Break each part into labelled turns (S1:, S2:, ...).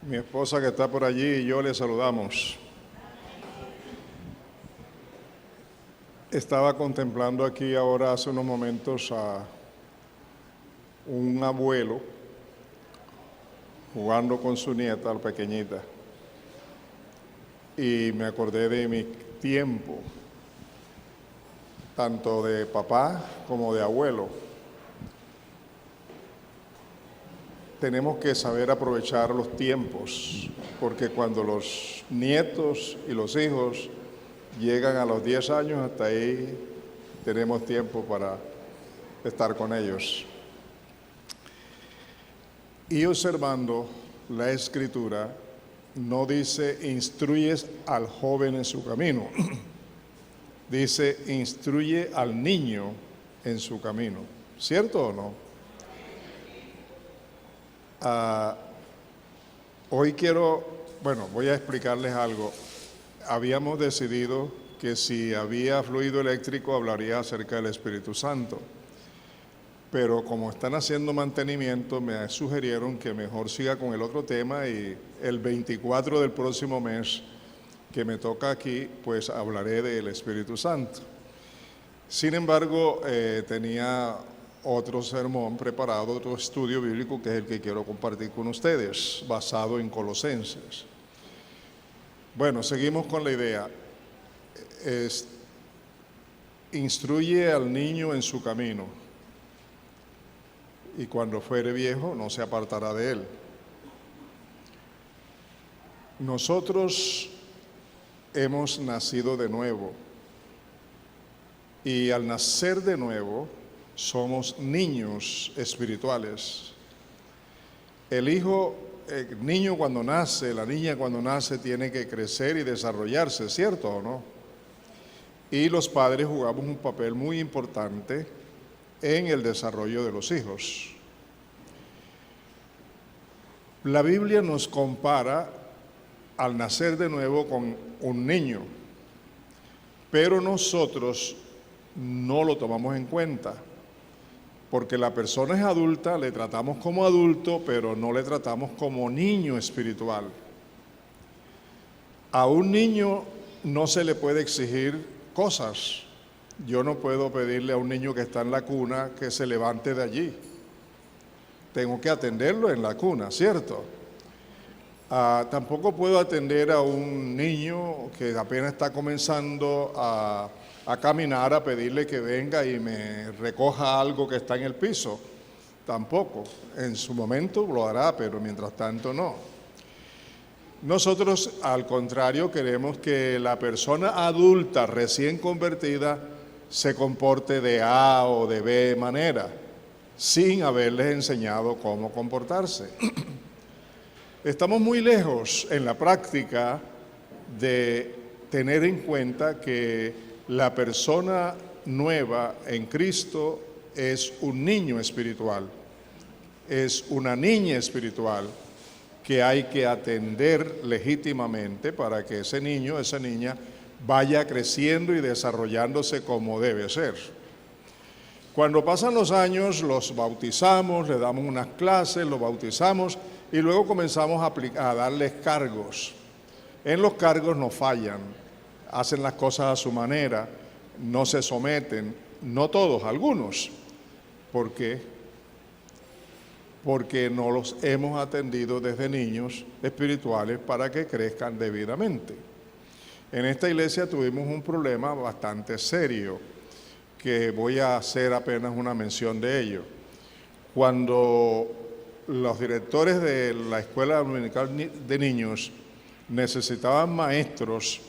S1: Mi esposa que está por allí y yo le saludamos. Estaba contemplando aquí ahora hace unos momentos a un abuelo jugando con su nieta, la pequeñita, y me acordé de mi tiempo, tanto de papá como de abuelo. Tenemos que saber aprovechar los tiempos, porque cuando los nietos y los hijos llegan a los 10 años, hasta ahí tenemos tiempo para estar con ellos. Y observando la Escritura, no dice instruyes al joven en su camino, dice instruye al niño en su camino. ¿Cierto o no? Hoy voy a explicarles algo. Habíamos decidido que si había fluido eléctrico hablaría acerca del Espíritu Santo, pero como están haciendo mantenimiento me sugirieron que mejor siga con el otro tema, y el 24 del próximo mes que me toca aquí, pues hablaré del Espíritu Santo. Sin embargo, tenía otro sermón preparado, otro estudio bíblico, que es el que quiero compartir con ustedes, basado en Colosenses. Bueno, seguimos con la idea. Instruye al niño en su camino, y cuando fuere viejo no se apartará de él. Nosotros hemos nacido de nuevo, y al nacer de nuevo somos niños espirituales. El niño cuando nace, la niña cuando nace, tiene que crecer y desarrollarse, ¿cierto o no? Y los padres jugamos un papel muy importante en el desarrollo de los hijos. La Biblia nos compara al nacer de nuevo con un niño, pero nosotros no lo tomamos en cuenta. Porque la persona es adulta, le tratamos como adulto, pero no le tratamos como niño espiritual. A un niño no se le puede exigir cosas. Yo no puedo pedirle a un niño que está en la cuna que se levante de allí. Tengo que atenderlo en la cuna, ¿cierto? Tampoco puedo atender a un niño que apenas está comenzando a caminar, a pedirle que venga y me recoja algo que está en el piso. Tampoco. En su momento lo hará, pero mientras tanto no. Nosotros, al contrario, queremos que la persona adulta recién convertida se comporte de A o de B manera, sin haberles enseñado cómo comportarse. Estamos muy lejos en la práctica de tener en cuenta que la persona nueva en Cristo es un niño espiritual, es una niña espiritual que hay que atender legítimamente para que ese niño, esa niña, vaya creciendo y desarrollándose como debe ser. Cuando pasan los años, los bautizamos, le damos unas clases, los bautizamos y luego comenzamos a darles cargos. En los cargos no fallan, hacen las cosas a su manera, no se someten, no todos, algunos. ¿Por qué? Porque no los hemos atendido desde niños espirituales para que crezcan debidamente. En esta iglesia tuvimos un problema bastante serio, que voy a hacer apenas una mención de ello. Cuando los directores de la escuela dominical de niños necesitaban maestros,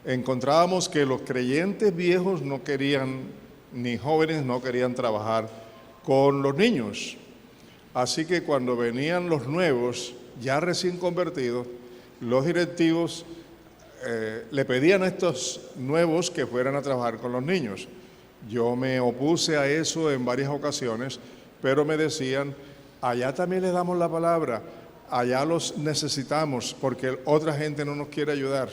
S1: encontrábamos que los creyentes viejos no querían, ni jóvenes no querían trabajar con los niños. Así que cuando venían los nuevos, ya recién convertidos, los directivos le pedían a estos nuevos que fueran a trabajar con los niños. Yo me opuse a eso en varias ocasiones, pero me decían, allá también les damos la palabra, allá los necesitamos porque otra gente no nos quiere ayudar.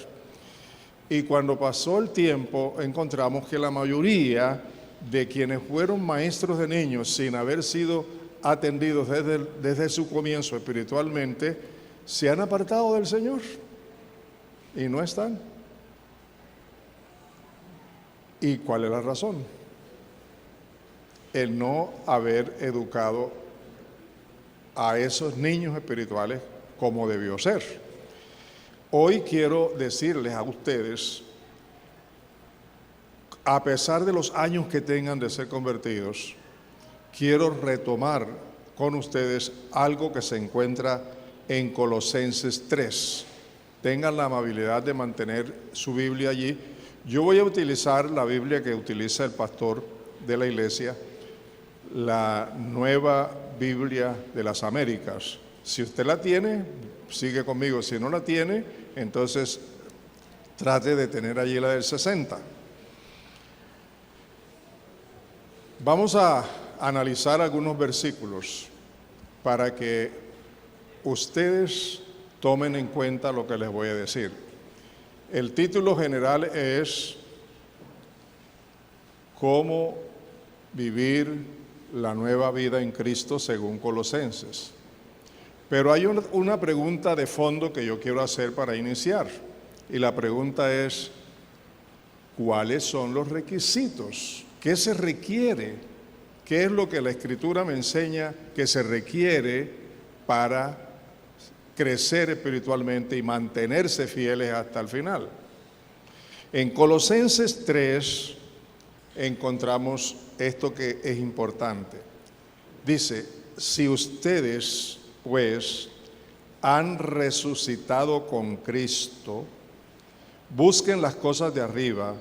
S1: Y cuando pasó el tiempo, encontramos que la mayoría de quienes fueron maestros de niños sin haber sido atendidos desde su comienzo espiritualmente, se han apartado del Señor y no están. ¿Y cuál es la razón? El no haber educado a esos niños espirituales como debió ser. Hoy quiero decirles a ustedes, a pesar de los años que tengan de ser convertidos, quiero retomar con ustedes algo que se encuentra en Colosenses 3. Tengan la amabilidad de mantener su Biblia allí. Yo voy a utilizar la Biblia que utiliza el pastor de la iglesia, la Nueva Biblia de las Américas. Si usted la tiene, sigue conmigo. Si no la tiene, entonces trate de tener allí la del 60. Vamos a analizar algunos versículos para que ustedes tomen en cuenta lo que les voy a decir. El título general es ¿Cómo vivir la nueva vida en Cristo según Colosenses? Pero hay una pregunta de fondo que yo quiero hacer para iniciar. Y la pregunta es, ¿cuáles son los requisitos? ¿Qué se requiere? ¿Qué es lo que la Escritura me enseña que se requiere para crecer espiritualmente y mantenerse fieles hasta el final? En Colosenses 3 encontramos esto que es importante. Dice, si ustedes pues han resucitado con Cristo, busquen las cosas de arriba,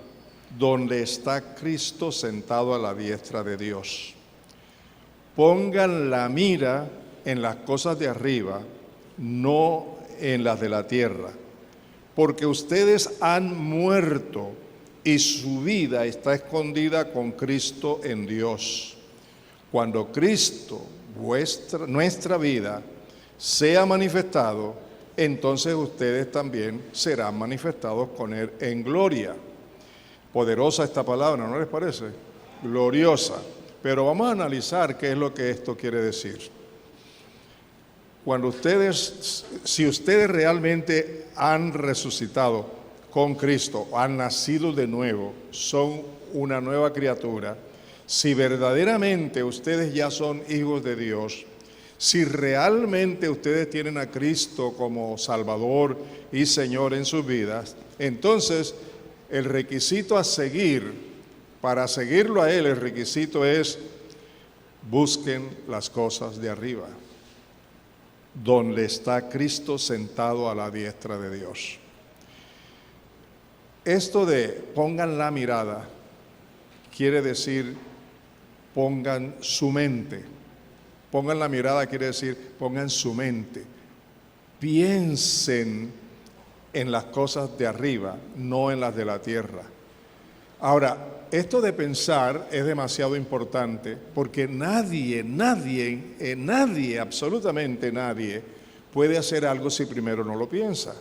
S1: donde está Cristo sentado a la diestra de Dios. Pongan la mira en las cosas de arriba, no en las de la tierra, porque ustedes han muerto y su vida está escondida con Cristo en Dios. Cuando Cristo, nuestra vida, sea manifestado, entonces ustedes también serán manifestados con Él en gloria. Poderosa esta palabra, ¿no les parece? Gloriosa. Pero vamos a analizar qué es lo que esto quiere decir. Si ustedes realmente han resucitado con Cristo, han nacido de nuevo, son una nueva criatura, si verdaderamente ustedes ya son hijos de Dios, si realmente ustedes tienen a Cristo como Salvador y Señor en sus vidas, entonces el requisito a seguir, para seguirlo a Él, el requisito es busquen las cosas de arriba, donde está Cristo sentado a la diestra de Dios. Esto de pongan la mirada quiere decir pongan su mente. Pongan la mirada quiere decir pongan su mente. Piensen en las cosas de arriba, no en las de la tierra. Ahora, esto de pensar es demasiado importante porque nadie, absolutamente nadie puede hacer algo si primero no lo piensa.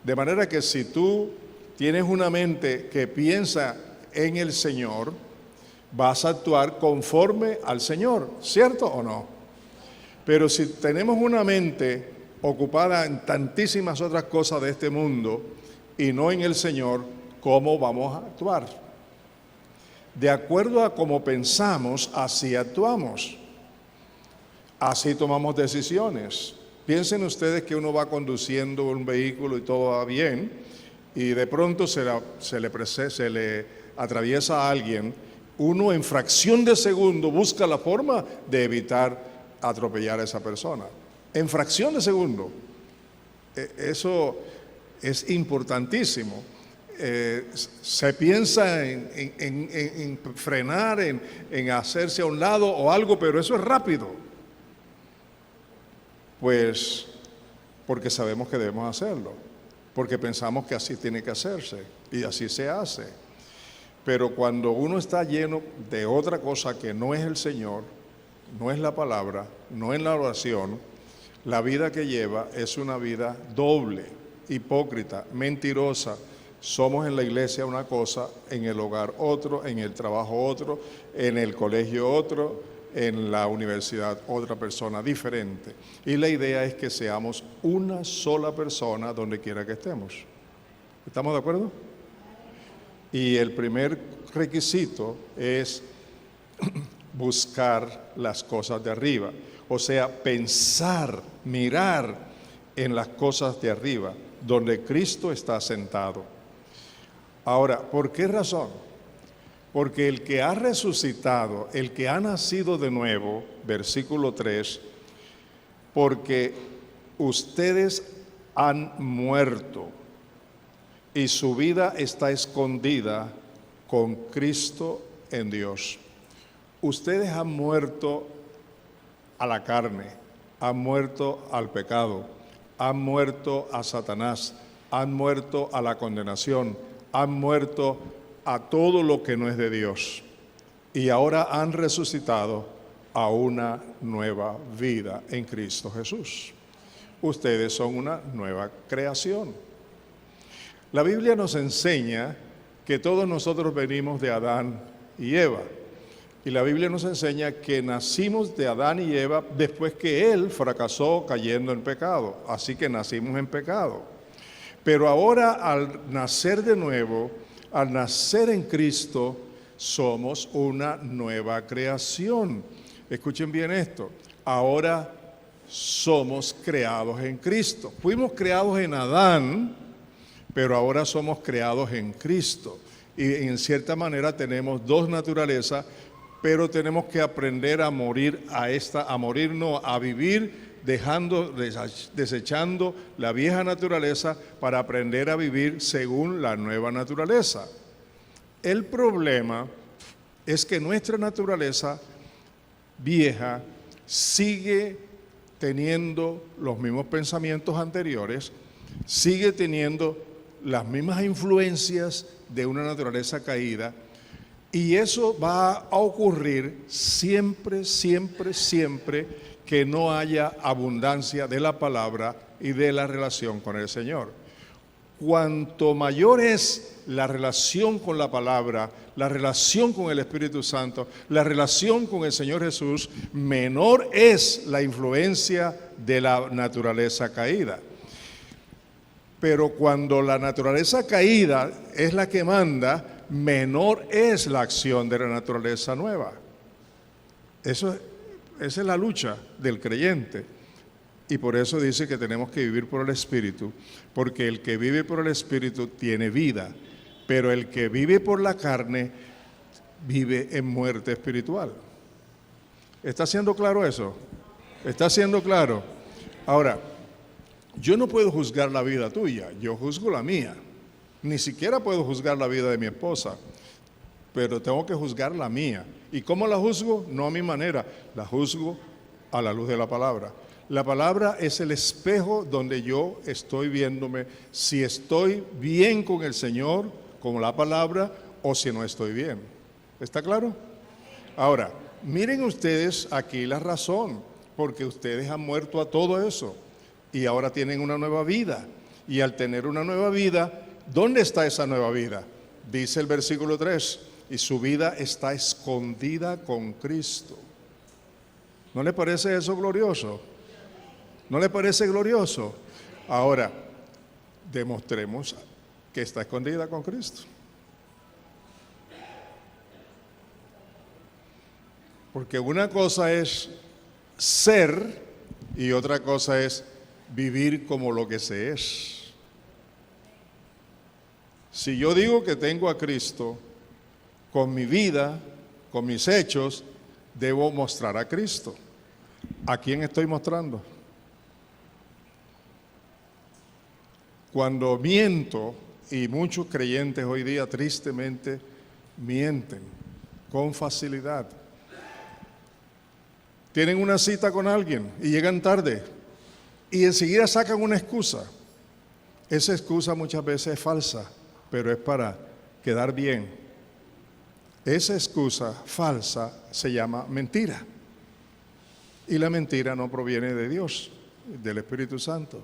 S1: De manera que si tú tienes una mente que piensa en el Señor, vas a actuar conforme al Señor, ¿cierto o no? Pero si tenemos una mente ocupada en tantísimas otras cosas de este mundo y no en el Señor, ¿cómo vamos a actuar? De acuerdo a cómo pensamos, así actuamos. Así tomamos decisiones. Piensen ustedes que uno va conduciendo un vehículo y todo va bien, y de pronto se le atraviesa a alguien. Uno en fracción de segundo busca la forma de evitar atropellar a esa persona. En fracción de segundo. Eso es importantísimo. Se piensa en frenar, en hacerse a un lado o algo, pero eso es rápido. Pues porque sabemos que debemos hacerlo, porque pensamos que así tiene que hacerse y así se hace. Pero cuando uno está lleno de otra cosa que no es el Señor, no es la palabra, no es la oración, la vida que lleva es una vida doble, hipócrita, mentirosa. Somos en la iglesia una cosa, en el hogar otro, en el trabajo otro, en el colegio otro, en la universidad otra persona diferente. Y la idea es que seamos una sola persona donde quiera que estemos. ¿Estamos de acuerdo? Y el primer requisito es buscar las cosas de arriba. O sea, pensar, mirar en las cosas de arriba, donde Cristo está sentado. Ahora, ¿por qué razón? Porque el que ha resucitado, el que ha nacido de nuevo, versículo 3, porque ustedes han muerto y su vida está escondida con Cristo en Dios. Ustedes han muerto a la carne, han muerto al pecado, han muerto a Satanás, han muerto a la condenación, han muerto a todo lo que no es de Dios, y ahora han resucitado a una nueva vida en Cristo Jesús. Ustedes son una nueva creación. La Biblia nos enseña que todos nosotros venimos de Adán y Eva, y la Biblia nos enseña que nacimos de Adán y Eva después que él fracasó cayendo en pecado, así que nacimos en pecado. Pero ahora, al nacer de nuevo, al nacer en Cristo, somos una nueva creación. Escuchen bien esto. Ahora somos creados en Cristo. Fuimos creados en Adán, pero ahora somos creados en Cristo. Y en cierta manera tenemos dos naturalezas, pero tenemos que aprender a morir a vivir, desechando la vieja naturaleza para aprender a vivir según la nueva naturaleza. El problema es que nuestra naturaleza vieja sigue teniendo los mismos pensamientos anteriores, sigue teniendo las mismas influencias de una naturaleza caída, y eso va a ocurrir siempre, siempre, siempre que no haya abundancia de la palabra y de la relación con el Señor. Cuanto mayor es la relación con la palabra, la relación con el Espíritu Santo, la relación con el Señor Jesús, menor es la influencia de la naturaleza caída. Pero cuando la naturaleza caída es la que manda, menor es la acción de la naturaleza nueva. Esa es la lucha del creyente. Y por eso dice que tenemos que vivir por el Espíritu, porque el que vive por el Espíritu tiene vida, pero el que vive por la carne vive en muerte espiritual. ¿Está siendo claro eso? ¿Está siendo claro? Ahora, yo no puedo juzgar la vida tuya, yo juzgo la mía. Ni siquiera puedo juzgar la vida de mi esposa, pero tengo que juzgar la mía. ¿Y cómo la juzgo? No a mi manera, la juzgo a la luz de la palabra. La palabra es el espejo donde yo estoy viéndome si estoy bien con el Señor, con la palabra, o si no estoy bien. ¿Está claro? Ahora, miren ustedes aquí la razón, porque ustedes han muerto a todo eso y ahora tienen una nueva vida. Y al tener una nueva vida, ¿dónde está esa nueva vida? Dice el versículo 3, y su vida está escondida con Cristo. ¿No le parece eso glorioso? ¿No le parece glorioso? Ahora, demostremos que está escondida con Cristo. Porque una cosa es ser y otra cosa es vivir como lo que se es. Si yo digo que tengo a Cristo, con mi vida, con mis hechos, debo mostrar a Cristo. ¿A quién estoy mostrando? Cuando miento, y muchos creyentes hoy día tristemente mienten con facilidad. Tienen una cita con alguien y llegan tarde y enseguida sacan una excusa. Esa excusa muchas veces es falsa, pero es para quedar bien. Esa excusa falsa se llama mentira. Y la mentira no proviene de Dios, del Espíritu Santo.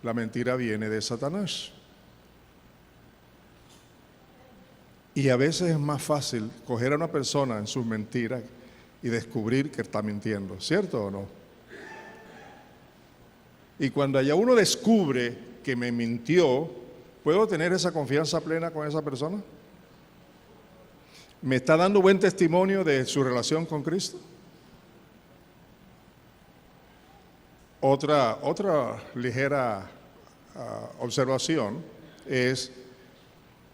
S1: La mentira viene de Satanás. Y a veces es más fácil coger a una persona en sus mentiras y descubrir que está mintiendo, ¿cierto o no? Y cuando ya uno descubre que me mintió, ¿puedo tener esa confianza plena con esa persona? ¿Me está dando buen testimonio de su relación con Cristo? Otra ligera observación es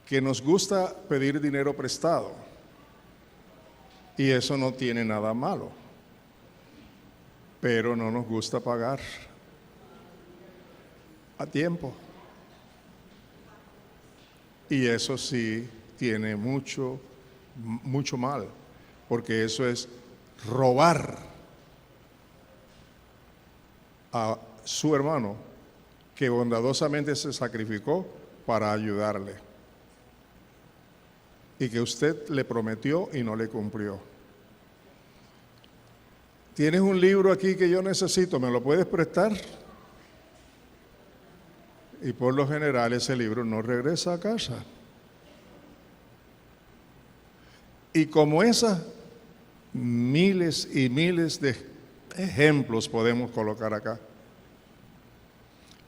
S1: que nos gusta pedir dinero prestado y eso no tiene nada malo, pero no nos gusta pagar a tiempo y eso sí tiene mucho mal, porque eso es robar a su hermano que bondadosamente se sacrificó para ayudarle y que usted le prometió y no le cumplió. ¿Tienes un libro aquí que yo necesito? ¿Me lo puedes prestar? Y por lo general ese libro no regresa a casa. Y como esas, miles y miles de ejemplos podemos colocar acá.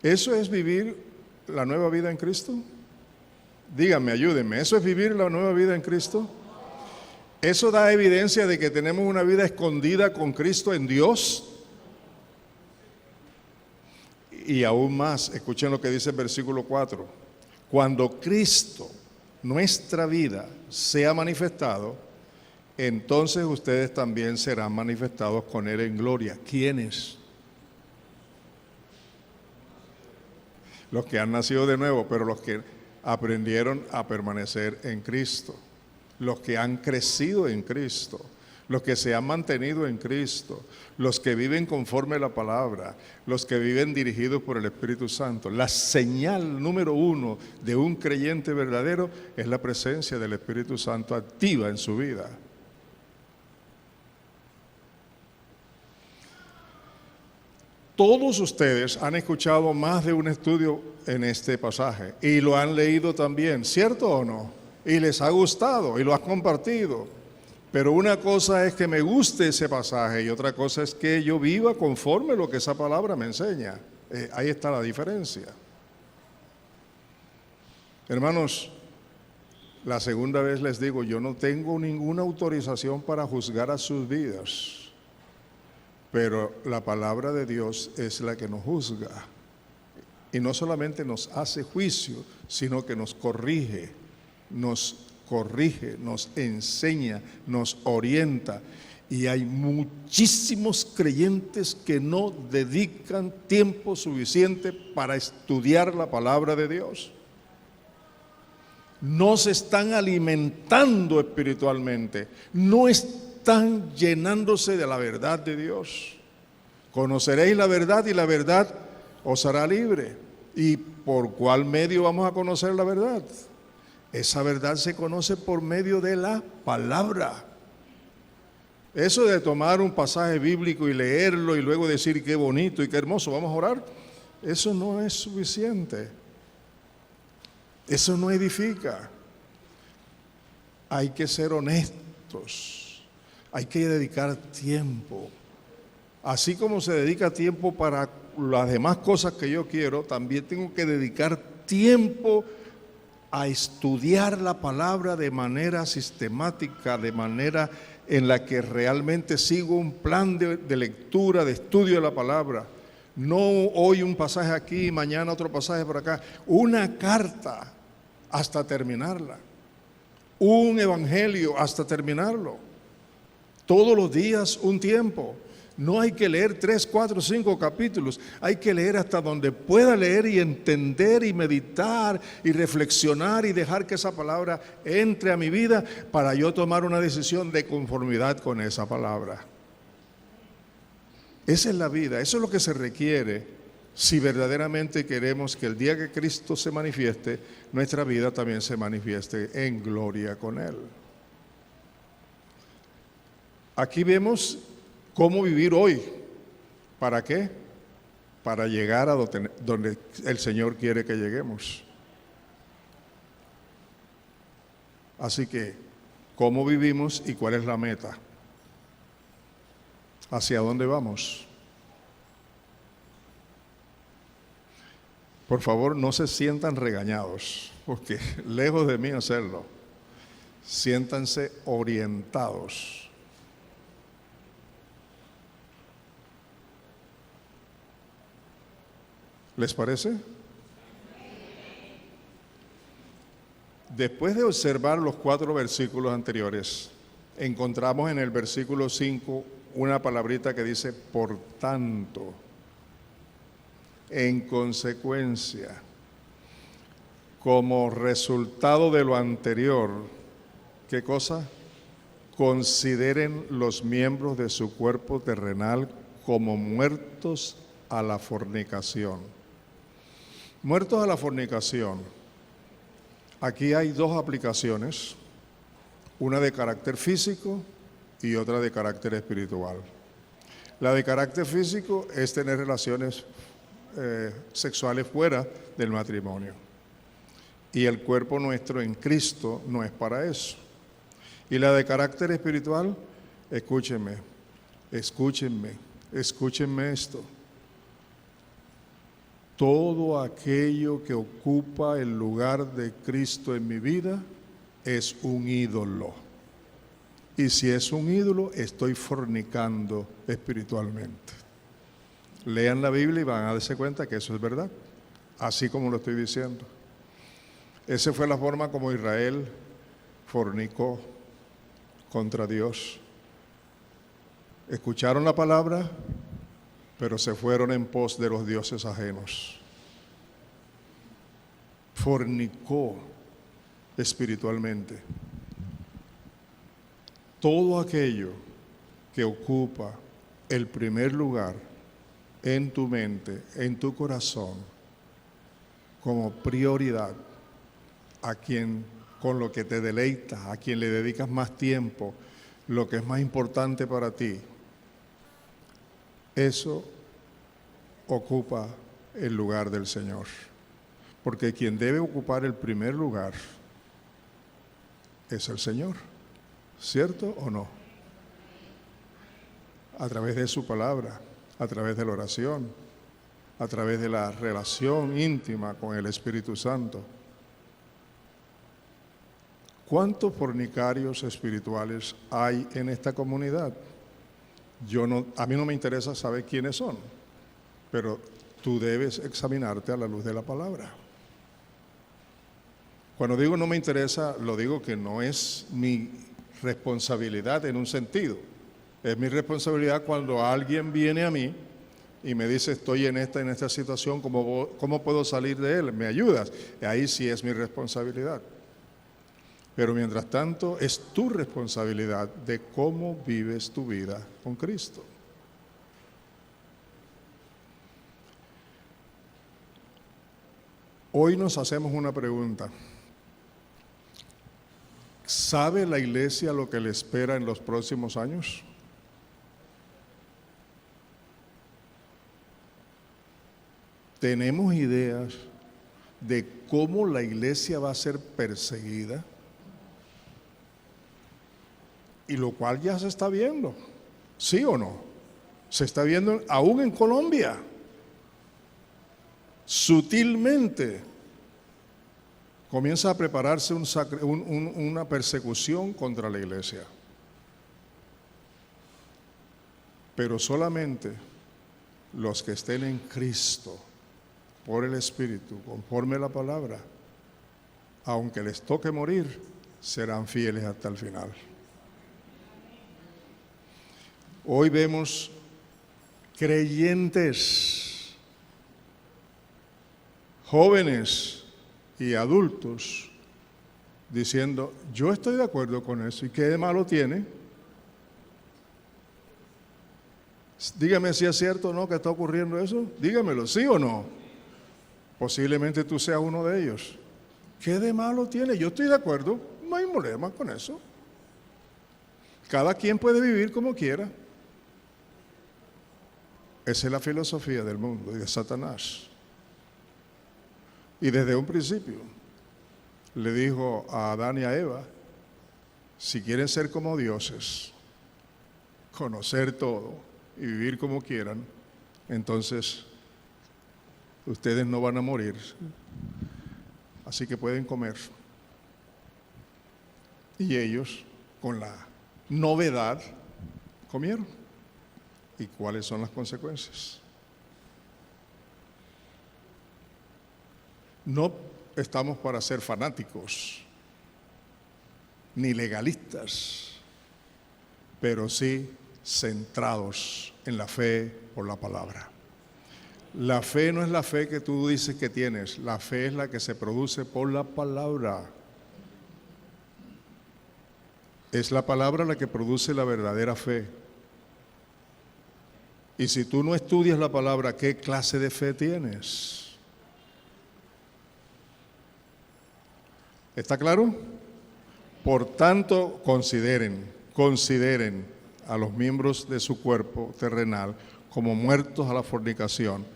S1: ¿Eso es vivir la nueva vida en Cristo? Díganme, ayúdenme, ¿eso es vivir la nueva vida en Cristo? ¿Eso da evidencia de que tenemos una vida escondida con Cristo en Dios? Y aún más, escuchen lo que dice el versículo 4. Cuando Cristo, nuestra vida, sea manifestado, entonces ustedes también serán manifestados con Él en gloria. ¿Quiénes? Los que han nacido de nuevo, pero los que aprendieron a permanecer en Cristo, los que han crecido en Cristo, los que se han mantenido en Cristo, los que viven conforme a la palabra, los que viven dirigidos por el Espíritu Santo. La señal número 1 de un creyente verdadero es la presencia del Espíritu Santo activa en su vida. Todos ustedes han escuchado más de un estudio en este pasaje y lo han leído también, ¿cierto o no? Y les ha gustado y lo has compartido. Pero una cosa es que me guste ese pasaje y otra cosa es que yo viva conforme a lo que esa palabra me enseña. Ahí está la diferencia. Hermanos, la segunda vez les digo, yo no tengo ninguna autorización para juzgar a sus vidas. Pero la palabra de Dios es la que nos juzga. Y no solamente nos hace juicio, sino que nos corrige, nos enseña, nos orienta. Y hay muchísimos creyentes que no dedican tiempo suficiente para estudiar la palabra de Dios. No se están alimentando espiritualmente, no están llenándose de la verdad de Dios. Conoceréis la verdad y la verdad os hará libre. ¿Y por cuál medio vamos a conocer la verdad? Esa verdad se conoce por medio de la palabra. Eso de tomar un pasaje bíblico y leerlo y luego decir qué bonito y qué hermoso, vamos a orar, eso no es suficiente. Eso no edifica. Hay que ser honestos. Hay que dedicar tiempo. Así como se dedica tiempo para las demás cosas que yo quiero, también tengo que dedicar tiempo a estudiar la palabra de manera sistemática, de manera en la que realmente sigo un plan de lectura, de estudio de la palabra. No hoy un pasaje aquí, mañana otro pasaje por acá. Una carta hasta terminarla. Un evangelio hasta terminarlo. Todos los días un tiempo. No hay que leer 3, 4, 5 capítulos. Hay que leer hasta donde pueda leer y entender y meditar y reflexionar y dejar que esa palabra entre a mi vida para yo tomar una decisión de conformidad con esa palabra. Esa es la vida, eso es lo que se requiere si verdaderamente queremos que el día que Cristo se manifieste, nuestra vida también se manifieste en gloria con Él. Aquí vemos cómo vivir hoy. ¿Para qué? Para llegar a donde el Señor quiere que lleguemos. Así que, ¿cómo vivimos y cuál es la meta? ¿Hacia dónde vamos? Por favor, no se sientan regañados, porque lejos de mí hacerlo. Siéntanse orientados. ¿Les parece? Después de observar los 4 versículos anteriores, encontramos en el versículo 5 una palabrita que dice, por tanto, en consecuencia, como resultado de lo anterior, ¿qué cosa? Consideren los miembros de su cuerpo terrenal como muertos a la fornicación. Muertos a la fornicación. Aquí hay 2 aplicaciones, una de carácter físico y otra de carácter espiritual. La de carácter físico es tener relaciones sexuales fuera del matrimonio. Y el cuerpo nuestro en Cristo no es para eso. Y la de carácter espiritual, escúchenme esto. Todo aquello que ocupa el lugar de Cristo en mi vida es un ídolo. Y si es un ídolo, estoy fornicando espiritualmente. Lean la Biblia y van a darse cuenta que eso es verdad, así como lo estoy diciendo. Esa fue la forma como Israel fornicó contra Dios. Escucharon la palabra, pero se fueron en pos de los dioses ajenos. Fornicó espiritualmente. Todo aquello que ocupa el primer lugar en tu mente, en tu corazón, como prioridad, a quien con lo que te deleitas, a quien le dedicas más tiempo, lo que es más importante para ti, eso ocupa el lugar del Señor. Porque quien debe ocupar el primer lugar es el Señor, ¿cierto o no? A través de su palabra, a través de la oración, a través de la relación íntima con el Espíritu Santo. ¿Cuántos fornicarios espirituales hay en esta comunidad? A mí no me interesa saber quiénes son, pero tú debes examinarte a la luz de la palabra. Cuando digo no me interesa, lo digo que no es mi responsabilidad en un sentido. Es mi responsabilidad cuando alguien viene a mí y me dice, estoy en esta situación, ¿cómo puedo salir de él? ¿Me ayudas? Ahí sí es mi responsabilidad. Pero mientras tanto, es tu responsabilidad de cómo vives tu vida con Cristo. Hoy nos hacemos una pregunta. ¿Sabe la iglesia lo que le espera en los próximos años? ¿Tenemos ideas de cómo la iglesia va a ser perseguida? Y lo cual ya se está viendo, ¿sí o no? Se está viendo aún en Colombia, sutilmente. Comienza a prepararse una persecución contra la iglesia. Pero solamente los que estén en Cristo, por el Espíritu, conforme a la palabra, aunque les toque morir, serán fieles hasta el final. Hoy vemos creyentes, jóvenes y adultos, diciendo, yo estoy de acuerdo con eso, ¿y qué de malo tiene? Dígame si es cierto o no que está ocurriendo eso, dígamelo, ¿sí o no? Posiblemente tú seas uno de ellos. ¿Qué de malo tiene? Yo estoy de acuerdo, no hay problema con eso. Cada quien puede vivir como quiera. Esa es la filosofía del mundo y de Satanás. Y desde un principio le dijo a Adán y a Eva, si quieren ser como dioses, conocer todo, y vivir como quieran, entonces ustedes no van a morir. Así que pueden comer. Y ellos, con la novedad, comieron. ¿Y cuáles son las consecuencias? No estamos para ser fanáticos, ni legalistas, pero sí centrados en la fe por la palabra. La fe no es la fe que tú dices que tienes, la fe es la que se produce por la palabra. Es la palabra la que produce la verdadera fe. Y si tú no estudias la palabra, ¿qué clase de fe tienes? ¿Está claro? Por tanto, consideren a los miembros de su cuerpo terrenal como muertos a la fornicación,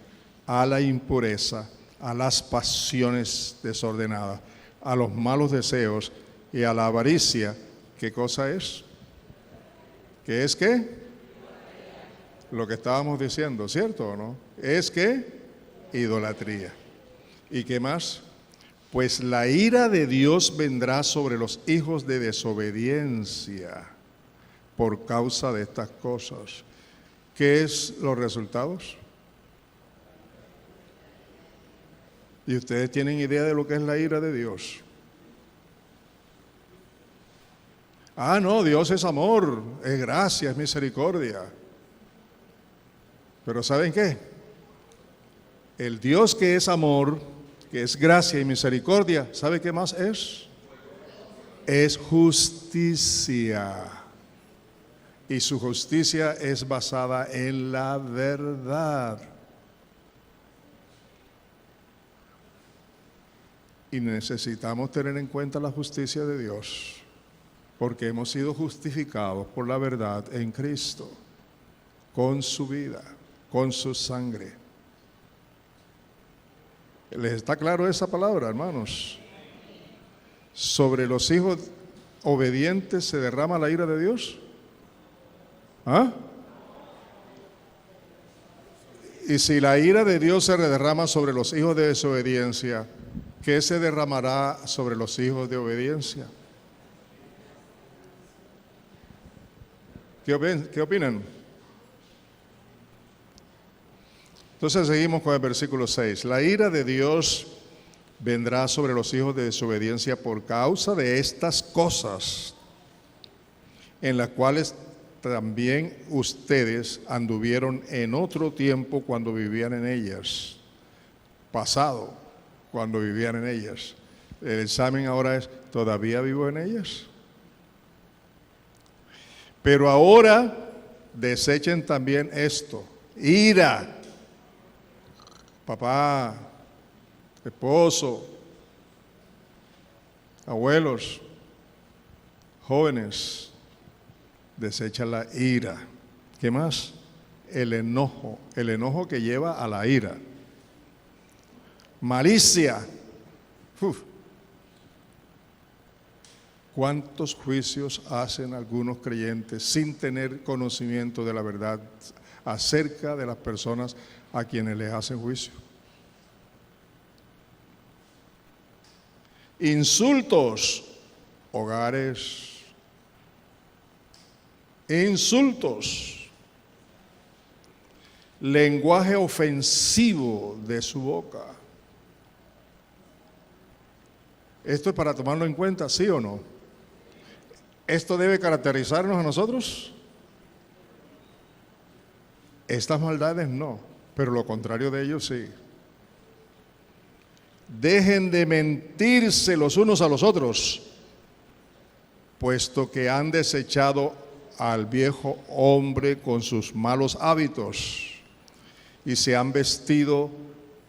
S1: a la impureza, a las pasiones desordenadas, a los malos deseos y a la avaricia. ¿Qué cosa es? ¿Qué es qué? Lo que estábamos diciendo, ¿cierto o no? Es que idolatría. ¿Y qué más? Pues la ira de Dios vendrá sobre los hijos de desobediencia por causa de estas cosas. ¿Qué es los resultados? ¿Y ustedes tienen idea de lo que es la ira de Dios? Ah, no, Dios es amor, es gracia, es misericordia. Pero ¿saben qué? El Dios que es amor, que es gracia y misericordia, ¿sabe qué más es? Es justicia. Y su justicia es basada en la verdad. Y necesitamos tener en cuenta la justicia de Dios, porque hemos sido justificados por la verdad en Cristo, con su vida, con su sangre. ¿Les está claro esa palabra, hermanos? ¿Sobre los hijos obedientes se derrama la ira de Dios? ¿Ah? Y si la ira de Dios se derrama sobre los hijos de desobediencia, ¿qué se derramará sobre los hijos de obediencia? ¿Qué opinan? Entonces seguimos con el versículo 6. La ira de Dios vendrá sobre los hijos de desobediencia por causa de estas cosas, en las cuales también ustedes anduvieron en otro tiempo cuando vivían en ellas. Pasado, cuando vivían en ellas. El examen ahora es, ¿todavía vivo en ellas? Pero ahora desechen también esto: ira. Papá, esposo, abuelos, jóvenes, desecha la ira. ¿Qué más? El enojo que lleva a la ira. Malicia. ¿Cuántos juicios hacen algunos creyentes sin tener conocimiento de la verdad acerca de las personas a quienes les hacen juicio? Insultos, hogares, insultos, lenguaje ofensivo de su boca. ¿Esto es para tomarlo en cuenta, sí o no? ¿Esto debe caracterizarnos a nosotros? Estas maldades no, pero lo contrario de ellos sí. Dejen de mentirse los unos a los otros, puesto que han desechado al viejo hombre con sus malos hábitos y se han vestido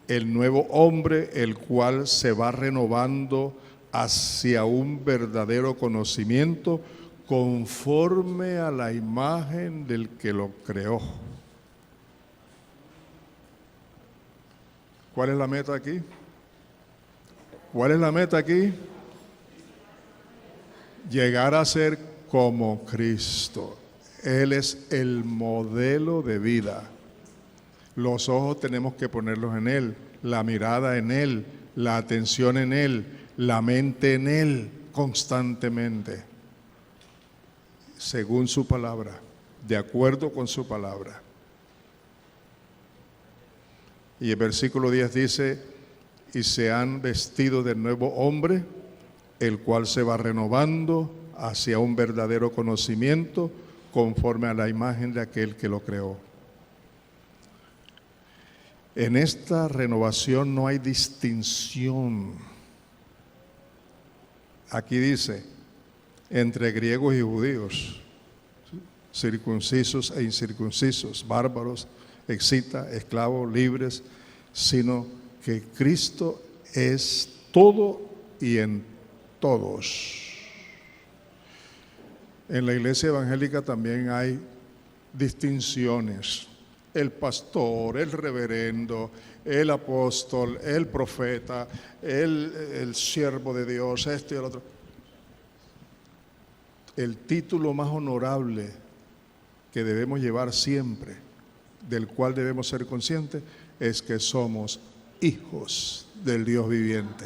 S1: el nuevo hombre, el cual se va renovando hacia un verdadero conocimiento conforme a la imagen del que lo creó. ¿Cuál es la meta aquí? ¿Cuál es la meta aquí? Llegar a ser como Cristo. Él es el modelo de vida. Los ojos tenemos que ponerlos en Él, la mirada en Él, la atención en Él, la mente en Él constantemente, según su palabra, de acuerdo con su palabra. Y el versículo 10 dice, y se han vestido del nuevo hombre, el cual se va renovando hacia un verdadero conocimiento conforme a la imagen de aquel que lo creó. En esta renovación no hay distinción. Aquí dice, entre griegos y judíos, circuncisos e incircuncisos, bárbaros, escitas, esclavos, libres, sino que Cristo es todo y en todos. En la iglesia evangélica también hay distinciones. El pastor, el reverendo, el apóstol, el profeta, el siervo de Dios, esto y el otro. El título más honorable que debemos llevar siempre, del cual debemos ser conscientes, es que somos hijos del Dios viviente.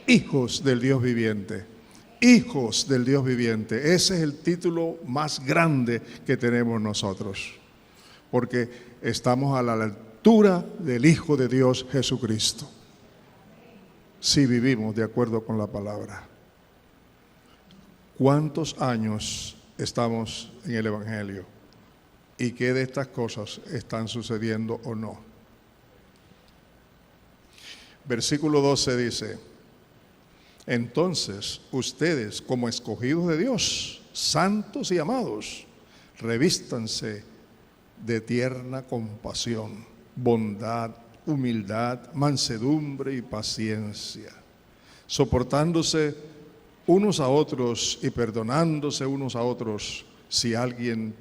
S1: Hijos del Dios viviente. Hijos del Dios viviente. Ese es el título más grande que tenemos nosotros, porque estamos a la altura del Hijo de Dios Jesucristo, si vivimos de acuerdo con la palabra. ¿Cuántos años estamos en el Evangelio? ¿Y qué de estas cosas están sucediendo o no? Versículo 12 dice, entonces ustedes, como escogidos de Dios, santos y amados, revístanse de tierna compasión, bondad, humildad, mansedumbre y paciencia, soportándose unos a otros y perdonándose unos a otros si alguien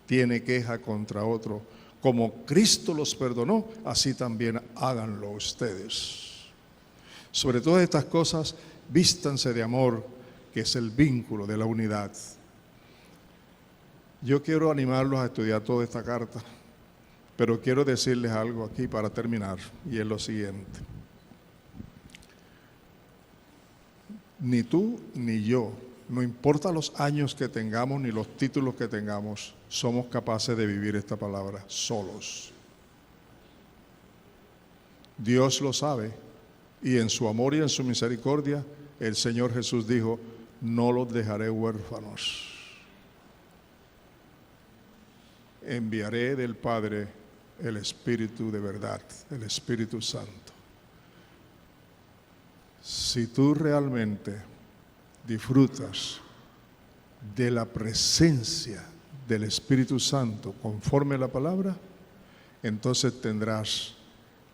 S1: tiene queja contra otro. Como Cristo los perdonó, así también háganlo ustedes. Sobre todas estas cosas, vístanse de amor, que es el vínculo de la unidad. Yo quiero animarlos a estudiar toda esta carta, pero quiero decirles algo aquí para terminar, y es lo siguiente. Ni tú ni yo, no importa los años que tengamos ni los títulos que tengamos, somos capaces de vivir esta palabra solos. Dios lo sabe, y en su amor y en su misericordia, el Señor Jesús dijo, no los dejaré huérfanos. Enviaré del Padre el Espíritu de verdad, el Espíritu Santo. Si tú realmente disfrutas de la presencia del Espíritu Santo conforme a la palabra, entonces tendrás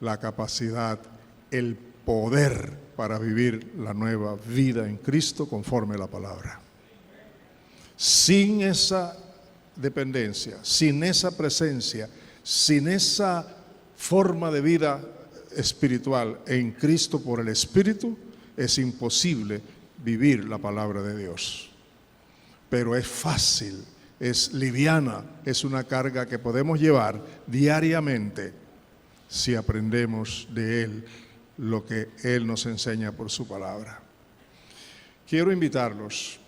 S1: la capacidad, el poder para vivir la nueva vida en Cristo conforme a la palabra. Sin esa dependencia, sin esa presencia, sin esa forma de vida espiritual en Cristo por el Espíritu, es imposible vivir la palabra de Dios. Pero es fácil, es liviana, es una carga que podemos llevar diariamente si aprendemos de Él lo que Él nos enseña por su palabra. Quiero invitarlos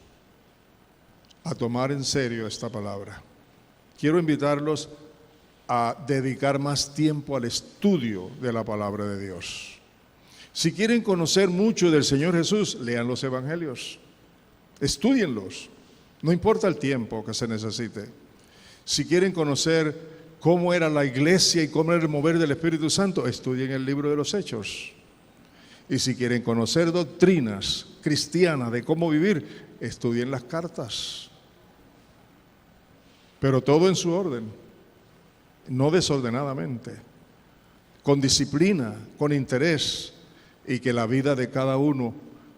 S1: a tomar en serio esta palabra. Quiero invitarlos a dedicar más tiempo al estudio de la palabra de Dios. Si quieren conocer mucho del Señor Jesús, lean los evangelios, estúdienlos, no importa el tiempo que se necesite. Si quieren conocer cómo era la iglesia y cómo era el mover del Espíritu Santo, estudien el libro de los Hechos. Y si quieren conocer doctrinas cristianas de cómo vivir, estudien las cartas. Pero todo en su orden, no desordenadamente, con disciplina, con interés, y que la vida de cada uno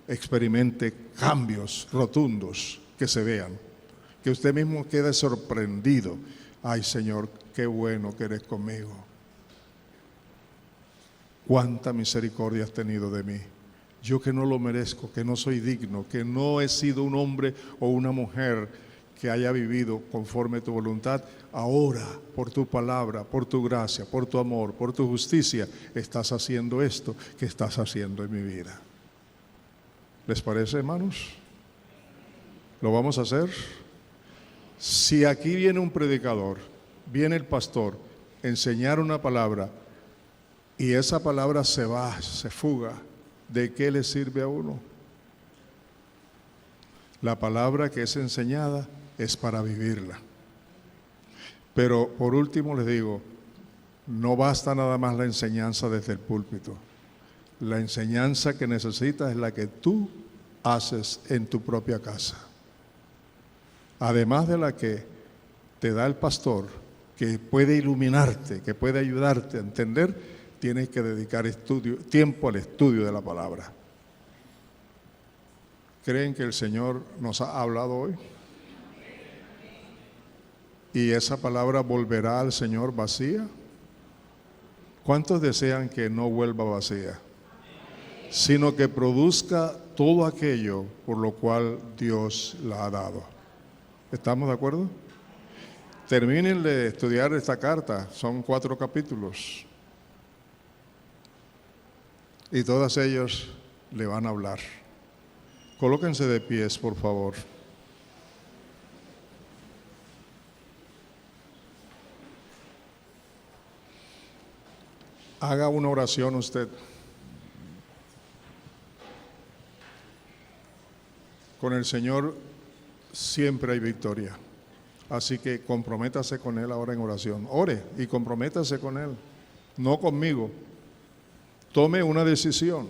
S1: experimente cambios rotundos que se vean, que usted mismo quede sorprendido. Ay, Señor, qué bueno que eres conmigo. Cuánta misericordia has tenido de mí. Yo que no lo merezco, que no soy digno, que no he sido un hombre o una mujer que haya vivido conforme a tu voluntad, ahora por tu palabra, por tu gracia, por tu amor, por tu justicia, estás haciendo esto que estás haciendo en mi vida. ¿Les parece, hermanos? ¿Lo vamos a hacer? Si aquí viene un predicador, viene el pastor, enseñar una palabra y esa palabra se va, se fuga, ¿de qué le sirve a uno? La palabra que es enseñada es para vivirla. Pero por último les digo, no basta nada más la enseñanza desde el púlpito. La enseñanza que necesitas es la que tú haces en tu propia casa. Además de la que te da el pastor, que puede iluminarte, que puede ayudarte a entender, tienes que dedicar tiempo al estudio de la palabra. ¿Creen que el Señor nos ha hablado hoy? ¿Y esa palabra volverá al Señor vacía? ¿Cuántos desean que no vuelva vacía? Sino que produzca todo aquello por lo cual Dios la ha dado. ¿Estamos de acuerdo? Terminen de estudiar esta carta, son 4 capítulos. Y todas ellas le van a hablar. Colóquense de pies, por favor. Haga una oración usted. Con el Señor siempre hay victoria. Así que comprométase con Él ahora en oración. Ore y comprométase con Él. No conmigo. Tome una decisión.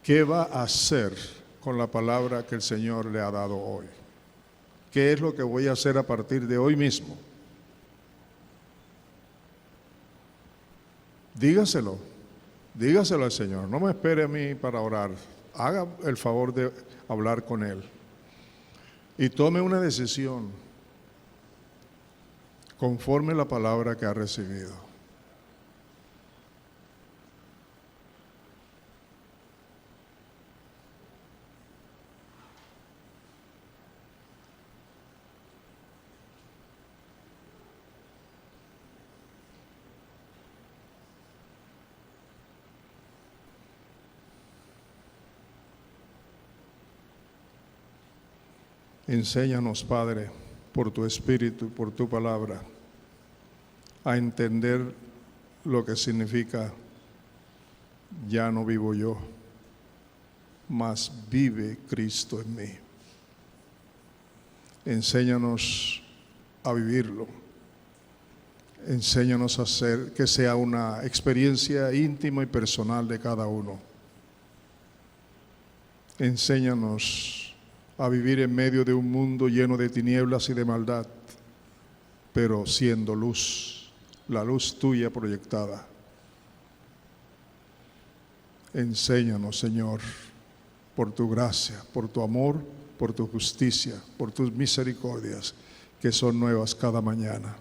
S1: ¿Qué va a hacer con la palabra que el Señor le ha dado hoy? ¿Qué es lo que voy a hacer a partir de hoy mismo? Dígaselo al Señor. No me espere a mí para orar. Haga el favor de hablar con Él. Y tome una decisión conforme la palabra que ha recibido. Enséñanos, Padre, por tu Espíritu, por tu palabra, a entender lo que significa ya no vivo yo, mas vive Cristo en mí. Enséñanos a vivirlo. Enséñanos a hacer que sea una experiencia íntima y personal de cada uno. Enséñanos a vivir en medio de un mundo lleno de tinieblas y de maldad, pero siendo luz, la luz tuya proyectada. Enséñanos, Señor, por tu gracia, por tu amor, por tu justicia, por tus misericordias, que son nuevas cada mañana.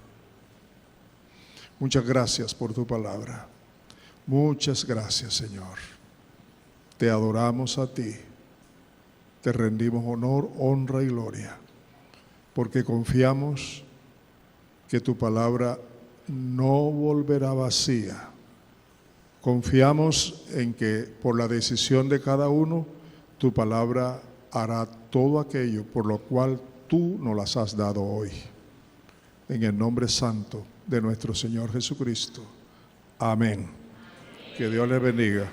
S1: Muchas gracias por tu palabra. Muchas gracias, Señor. Te adoramos a ti. Te rendimos honor, honra y gloria, porque confiamos que tu palabra no volverá vacía. Confiamos en que por la decisión de cada uno, tu palabra hará todo aquello por lo cual tú nos las has dado hoy. En el nombre santo de nuestro Señor Jesucristo. Amén. Que Dios les bendiga.